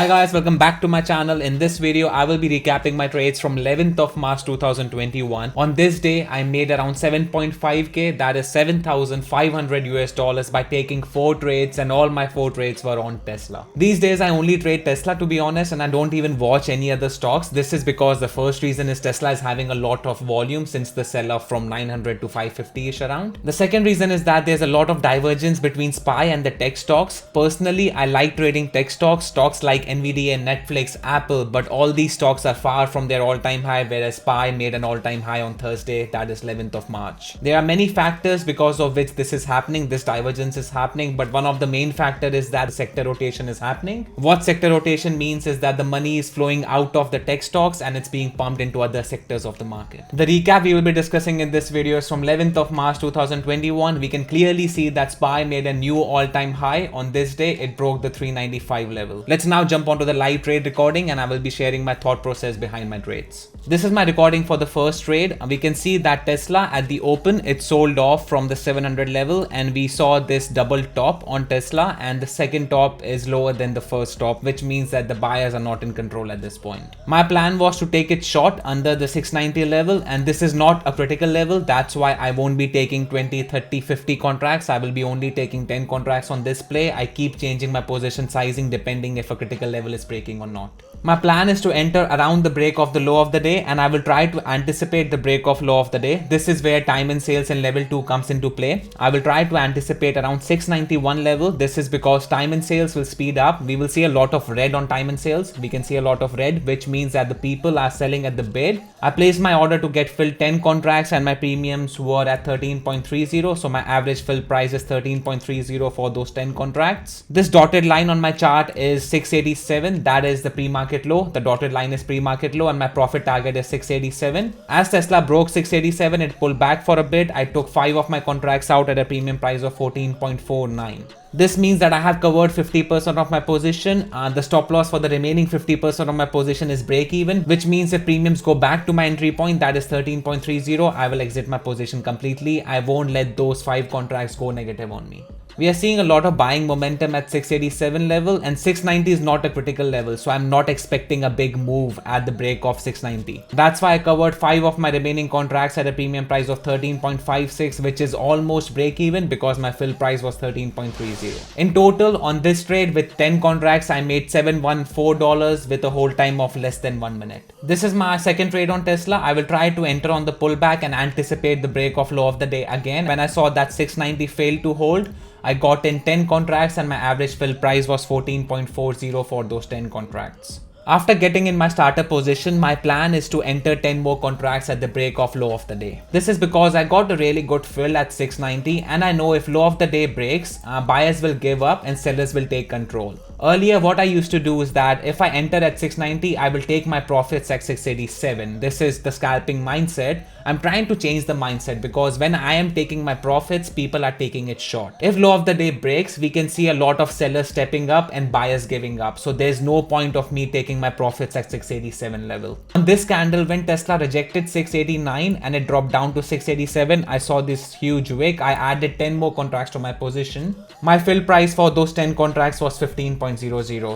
guys, welcome back to my channel. In this video, I will be recapping my trades from 11th of March 2021. On this day, I made around 7.5k, that is 7,500 US dollars by taking 4 trades, and all my 4 trades were on Tesla. These days, I only trade Tesla to be honest, and I don't even watch any other stocks. This is because the first reason is Tesla is having a lot of volume since the sell-off from 900 to 550-ish around. The second reason is that there's a lot of divergence between SPY and the tech stocks. Personally, I like trading tech stocks like Nvidia, Netflix, Apple, but all these stocks are far from their all-time high, whereas SPY made an all-time high on Thursday, that is 11th of March. There are many factors because of which this is happening, this divergence is happening, but one of the main factors is that sector rotation is happening. What sector rotation means is that the money is flowing out of the tech stocks and it's being pumped into other sectors of the market. The recap we will be discussing in this video is from 11th of March 2021. We can clearly see that SPY made a new all-time high. On this day, it broke the 395 level. Let's now jump onto the live trade recording and I will be sharing my thought process behind my trades. This is my recording for the first trade. We can see that Tesla at the open, it sold off from the 700 level and we saw this double top on Tesla, and the second top is lower than the first top, which means that the buyers are not in control at this point. My plan was to take it short under the 690 level, and this is not a critical level. That's why I won't be taking 20, 30, 50 contracts. I will be only taking 10 contracts on this play. I keep changing my position sizing depending if a critical level is breaking or not. My plan is to enter around the break of the low of the day, and I will try to anticipate the break of low of the day. This is where time and sales in level 2 comes into play. I will try to anticipate around 691 level. This is because time and sales will speed up. We will see a lot of red on time and sales. We can see a lot of red, which means that the people are selling at the bid. I placed my order to get filled 10 contracts and my premiums were at 13.30. So my average fill price is 13.30 for those 10 contracts. This dotted line on my chart is 687. That is the pre-market low. The dotted line is pre-market low and my profit target is 687. As Tesla broke 687, it pulled back for a bit. I took 5 of my contracts out at a premium price of 14.49. This means that I have covered 50% of my position. The stop loss for the remaining 50% of my position is break even, which means if premiums go back to my entry point, that is 13.30, I will exit my position completely. I won't let those 5 contracts go negative on me. We are seeing a lot of buying momentum at 687 level, and 690 is not a critical level, so I'm not expecting a big move at the break of 690. That's why I covered 5 of my remaining contracts at a premium price of 13.56, which is almost break even because my fill price was 13.30. In total, on this trade with 10 contracts, I made $714 with a hold time of less than 1 minute. This is my second trade on Tesla. I will try to enter on the pullback and anticipate the break of low of the day again. When I saw that 690 failed to hold, I got in 10 contracts and my average fill price was 14.40 for those 10 contracts. After getting in my starter position, my plan is to enter 10 more contracts at the break of low of the day. This is because I got a really good fill at 690 and I know if low of the day breaks, buyers will give up and sellers will take control. Earlier, what I used to do is that if I enter at 690, I will take my profits at 687. This is the scalping mindset. I'm trying to change the mindset because when I am taking my profits, people are taking it short. If low of the day breaks, we can see a lot of sellers stepping up and buyers giving up. So there's no point of me taking my profits at 687 level. On this candle, when Tesla rejected 689 and it dropped down to 687, I saw this huge wick. I added 10 more contracts to my position. My fill price for those 10 contracts was 15.00.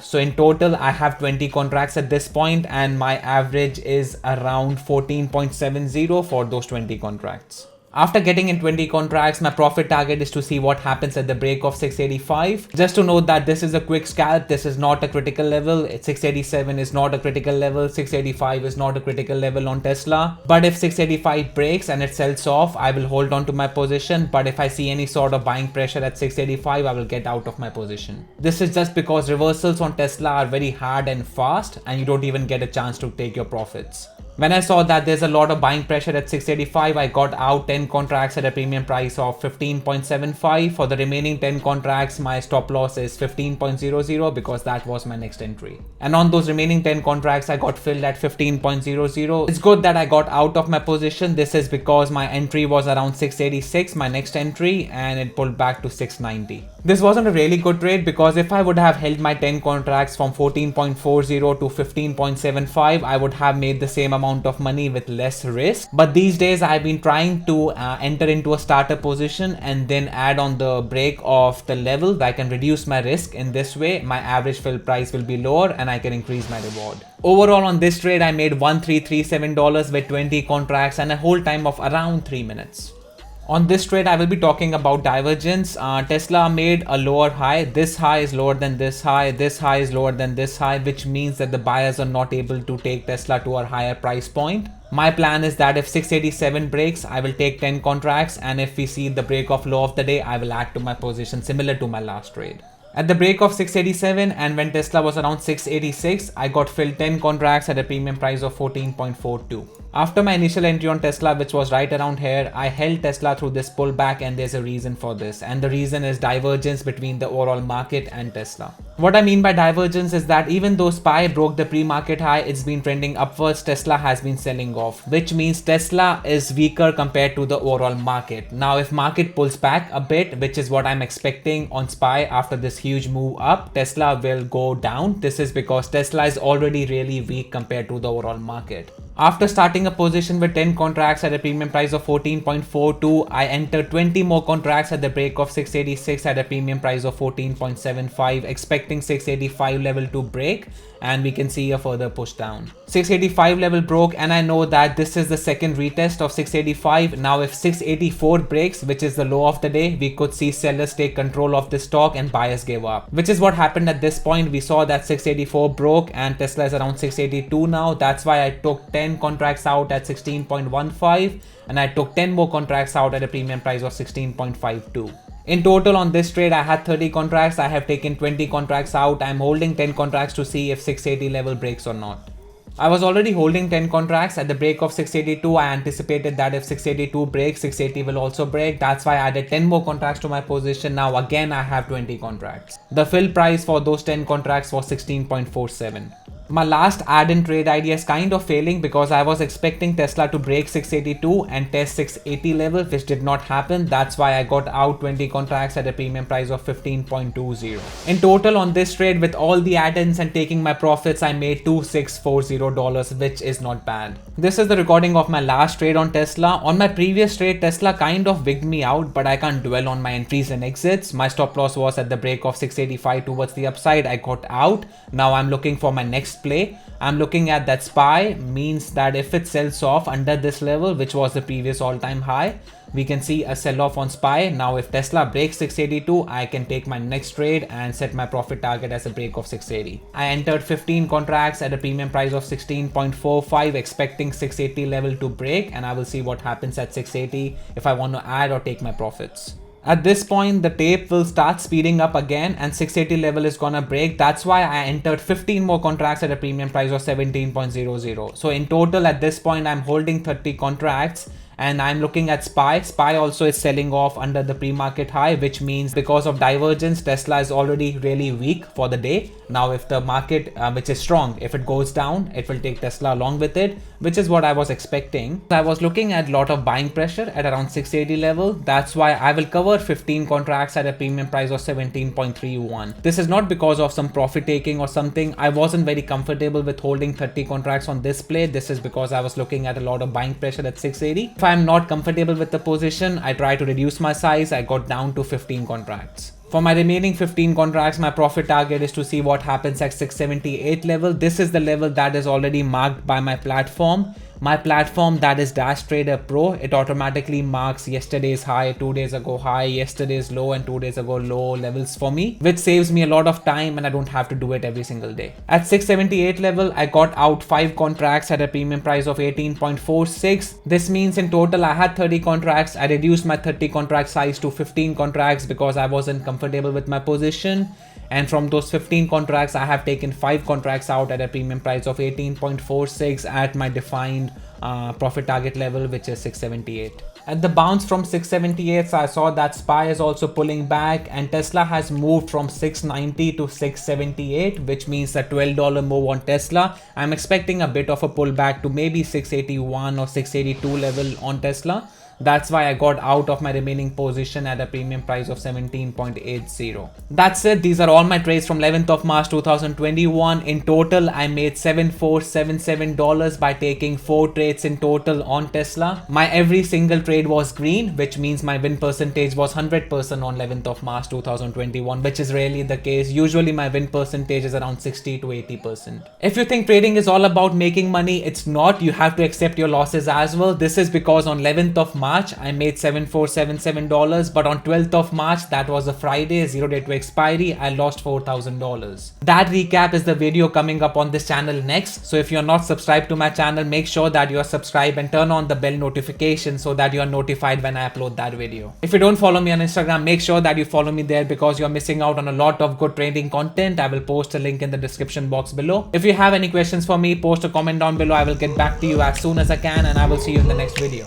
So in total, I have 20 contracts at this point and my average is around 14.70 for those 20 contracts. After getting in 20 contracts, my profit target is to see what happens at the break of 685. Just to note that this is a quick scalp. This is not a critical level. 687 is not a critical level. 685 is not a critical level on Tesla. But if 685 breaks and it sells off, I will hold on to my position. But if I see any sort of buying pressure at 685, I will get out of my position. This is just because reversals on Tesla are very hard and fast and you don't even get a chance to take your profits. When I saw that there's a lot of buying pressure at 685, I got out 10 contracts at a premium price of 15.75. For the remaining 10 contracts, my stop loss is 15.00 because that was my next entry. And on those remaining 10 contracts, I got filled at 15.00. It's good that I got out of my position. This is because my entry was around 686, my next entry, and it pulled back to 690. This wasn't a really good trade because if I would have held my 10 contracts from 14.40 to 15.75, I would have made the same amount amount of money with less risk. But these days I've been trying to enter into a starter position and then add on the break of the level that I can reduce my risk. In this way, my average fill price will be lower and I can increase my reward. Overall on this trade, I made $1337 with 20 contracts and a hold time of around 3 minutes. On this trade, I will be talking about divergence. Tesla made a lower high. This high is lower than this high. This high is lower than this high, which means that the buyers are not able to take Tesla to a higher price point. My plan is that if 687 breaks, I will take 10 contracts. And if we see the break of low of the day, I will add to my position similar to my last trade. At the break of 687 and when Tesla was around 686, I got filled 10 contracts at a premium price of 14.42. After my initial entry on Tesla, which was right around here, I held Tesla through this pullback, and there's a reason for this. And the reason is divergence between the overall market and Tesla. What I mean by divergence is that even though SPY broke the pre-market high, it's been trending upwards, Tesla has been selling off, which means Tesla is weaker compared to the overall market. Now, if market pulls back a bit, which is what I'm expecting on SPY after this huge move up, Tesla will go down. This is because Tesla is already really weak compared to the overall market. After starting a position with 10 contracts at a premium price of 14.42, I entered 20 more contracts at the break of 686 at a premium price of 14.75, expecting 685 level to break, and we can see a further push down. 685 level broke, and I know that this is the second retest of 685. Now if 684 breaks, which is the low of the day, we could see sellers take control of the stock and buyers give up, which is what happened at this point. We saw that 684 broke and Tesla is around 682 now. That's why I took 10 contracts out at 16.15 and I took 10 more contracts out at a premium price of 16.52. In total on this trade, I had 30 contracts. I have taken 20 contracts out. I'm holding 10 contracts to see if 680 level breaks or not. I was already holding 10 contracts. At the break of 682, I anticipated that if 682 breaks, 680 will also break. That's why I added 10 more contracts to my position. Now again, I have 20 contracts. The fill price for those 10 contracts was 16.47. My last add-in trade idea is kind of failing because I was expecting Tesla to break 682 and test 680 level, which did not happen. That's why I got out 20 contracts at a premium price of 15.20. In total on this trade, with all the add-ins and taking my profits, I made $2640, which is not bad. This is the recording of my last trade on Tesla. On my previous trade, Tesla kind of wigged me out, but I can't dwell on my entries and exits. My stop loss was at the break of 685 towards the upside. I got out. Now I'm looking for my next play. I'm looking at that SPY, means that if it sells off under this level, which was the previous all-time high, we can see a sell-off on SPY. Now if Tesla breaks 682, I can take my next trade and set my profit target as a break of 680. I entered 15 contracts at a premium price of 16.45, expecting 680 level to break, and I will see what happens at 680 if I want to add or take my profits. At this point, the tape will start speeding up again and 680 level is gonna break. That's why I entered 15 more contracts at a premium price of 17.00. So in total at this point, I'm holding 30 contracts. And I'm looking at SPY. SPY also is selling off under the pre-market high, which means because of divergence, Tesla is already really weak for the day. Now, if the market, which is strong, if it goes down, it will take Tesla along with it, which is what I was expecting. I was looking at a lot of buying pressure at around 680 level. That's why I will cover 15 contracts at a premium price of 17.31. This is not because of some profit taking or something. I wasn't very comfortable with holding 30 contracts on this play. This is because I was looking at a lot of buying pressure at 680. If I'm not comfortable with the position, I try to reduce my size. I got down to 15 contracts. For my remaining 15 contracts, my profit target is to see what happens at 678 level. This is the level that is already marked by my platform. My platform, that is Dash Trader Pro, it automatically marks yesterday's high, 2 days ago high, yesterday's low and 2 days ago low levels for me, which saves me a lot of time and I don't have to do it every single day. At 678 level, I got out 5 contracts at a premium price of 18.46. This means in total I had 30 contracts. I reduced my 30 contract size to 15 contracts because I wasn't comfortable with my position. And from those 15 contracts, I have taken 5 contracts out at a premium price of 18.46 at my defined profit target level, which is 678. At the bounce from 678, I saw that SPY is also pulling back and Tesla has moved from 690 to 678, which means a $12 move on Tesla. I'm expecting a bit of a pullback to maybe 681 or 682 level on Tesla. That's why I got out of my remaining position at a premium price of 17.80. That's it. These are all my trades from 11th of March 2021. In total, I made $7,477 by taking 4 trades in total on Tesla. My every single trade was green, which means my win percentage was 100% on 11th of March 2021, which is rarely the case. Usually my win percentage is around 60 to 80%. If you think trading is all about making money, it's not. You have to accept your losses as well. This is because on 11th of March, I made $7,477, but on 12th of March, that was a Friday, 0 day to expiry, I lost $4,000. That recap is the video coming up on this channel next. So if you're not subscribed to my channel, make sure that you are subscribed and turn on the bell notification so that you are notified when I upload that video. If you don't follow me on Instagram, make sure that you follow me there because you're missing out on a lot of good trading content. I will post a link in the description box below. If you have any questions for me, post a comment down below. I will get back to you as soon as I can, and I will see you in the next video.